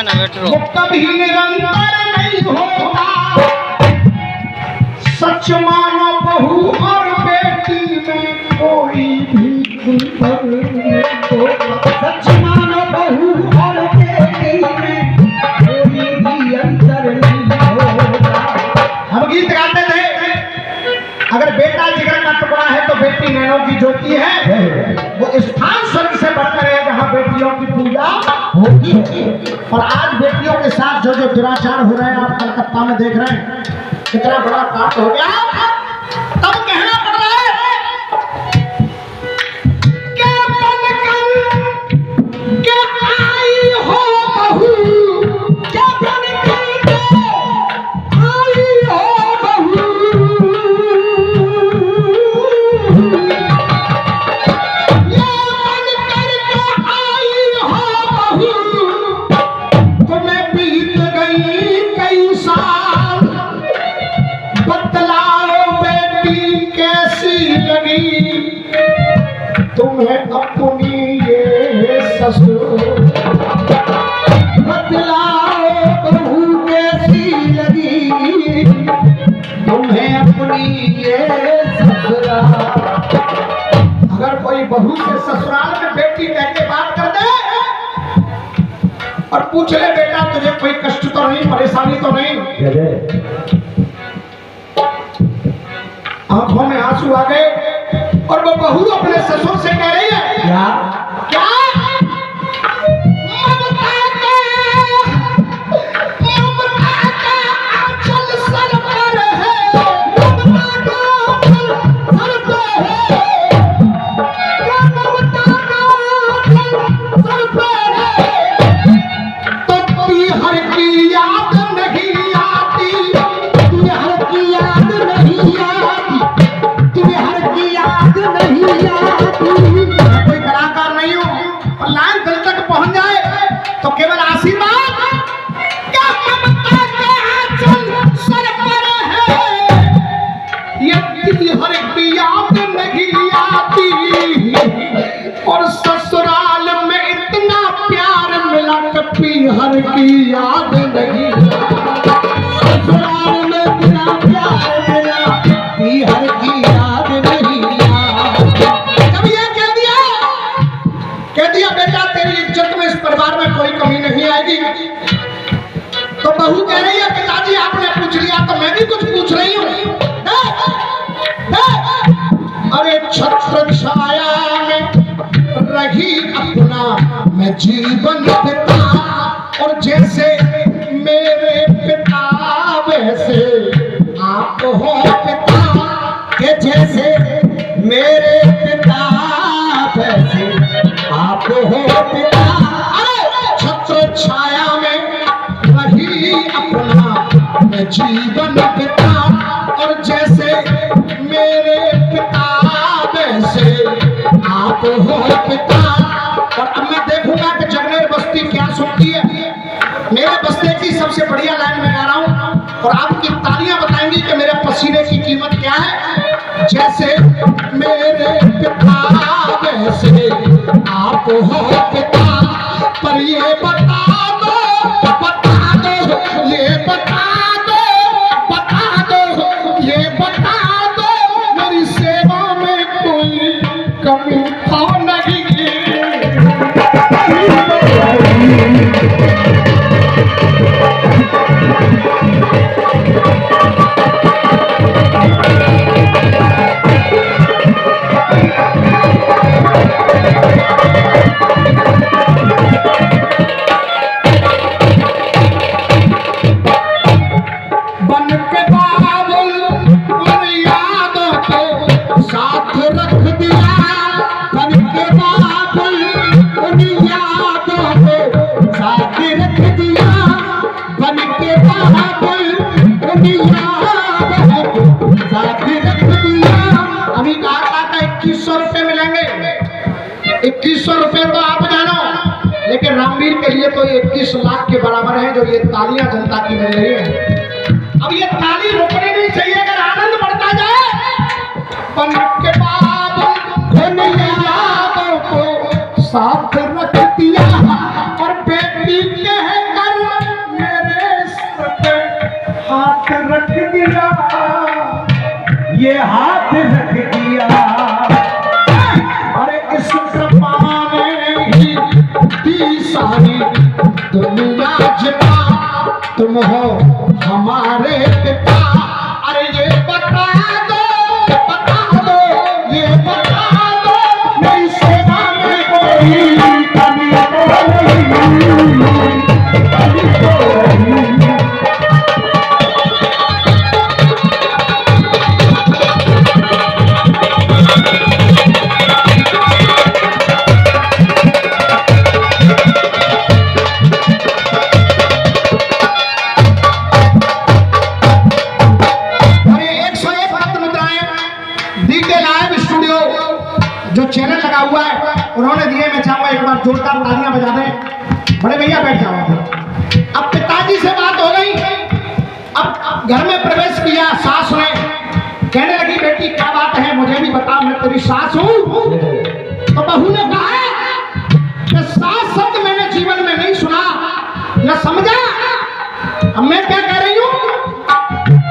ना बैठो। वो कभी निरंतर नहीं होता। सच मानो बहू और बेटी में कोई भी अंतर नहीं होता। सच मानो बहू और बेटी में कोई भी अंतर नहीं होता। हम गीत गाते थे, अगर बेटा जिगर का टुकड़ा है तो बेटी नैनों की ज्योति है। वो स्थान स्वर्ग से बढ़कर है जहाँ बेटियों की पूजा होगी। और आज बेटियों के साथ जो जो दुराचार हो रहे हैं आप कलकत्ता में देख रहे हैं, कितना बड़ा कांड हो गया। तब कहना पड़ रहा है क्या बनकर क्या आई हो बहू, क्या बनकर आई हो बहू। ये बनकर क्या आई हो बहू, तुम्हें बीत गई कई साल। बतलाओ बेटी कैसी लगी तुम्हें अपनी ये ससुर। बतलाओ बहू कैसी लगी तुम्हें अपनी ये ससुराल। अगर कोई बहू से ससुराल में बेटी कह के बात कर दे और पूछ ले बेटा तुझे कोई कष्ट तो नहीं, परेशानी तो नहीं, आंखों में आंसू आ गए और वो बहू अपने ससुर से कह रही है क्या क्या ममता का आंचल सर पर है, ममता का आंचल सर पर है, क्या ममता का आंचल सर पर है। तो हर की याद नहीं आती, हर की याद नहीं आती, तुम्हें हर की याद नहीं आती। कोई कलाकार नहीं हो और लाइन दिल तक पहुंच जाए तो केवल आशीर्वाद। क्या ममता के आंचल सर पर है, ये हर की याद नहीं आती। और ससुराल में इतना प्यार मिला कभी हर की याद नहीं। ससुराल में इतना प्यार मिला कभी हर की याद नहीं। जब ये कह दिया बेटा तेरी इज्जत में इस परिवार में कोई कमी नहीं आएगी, तो बहू कह रही है पिताजी आपने पूछ लिया तो मैं भी कुछ पूछ रही हूँ। अरे छत्र छाया में रही अपना मैं जीवन बिता, और जैसे मेरे पिता वैसे आप हो पिता, के जैसे मेरे पिता वैसे आप हो पिता। छत्र छाया में रही अपना मैं जीवन बिता, और जैसे मेरे पिता वैसे आप हो पिता। और अब मैं देखूंगा कि जगनेर बस्ती क्या सुनती है। मेरे बस्ते की सबसे बढ़िया लाइन में गा रहा हूं और आपकी तालियां बताएंगी कि मेरे पसीने की कीमत क्या है। जैसे मेरे पिता वैसे आप हो पिता, पर ये बता दो ये बता दो ये बता दो मेरी सेवा में कोई कमी तो नहीं। अभी कहा था 2100 रुपए मिलेंगे। 2100 रुपए तो आप जानो, लेकिन रामवीर के लिए तो 21 लाख के बराबर है जो ये तालियां जनता की मिल रही है। अब ये ताली रुकनी नहीं चाहिए, अगर आनंद बढ़ता जाए। पन के बाद यादों को साथ रख दिया और बेटी कह कर दिया, ये हाथ रख दिया। अरे इस कृपा ने ही दी सारी दुनिया जिता, तुम हो हमारे पिता। अरे ये बता दो, ये बता दो, मेरी सेवा में कोई कमी तो नहीं, कमी तो नहीं। जो चैनल लगा हुआ है उन्होंने दिए, मैं चाहूंगा एक बार जोरदार तालियां बजा दें। बड़े भैया बैठ जाओ। अब पिताजी से बात हो गई, अब घर में प्रवेश किया सास ने, कहने लगी बेटी क्या बात है मुझे भी बता, मैं तेरी सास हूं। तो बहू ने कहा कि सास शब्द मैंने जीवन में नहीं सुना, न समझा। अब मैं क्या कह रही हूं,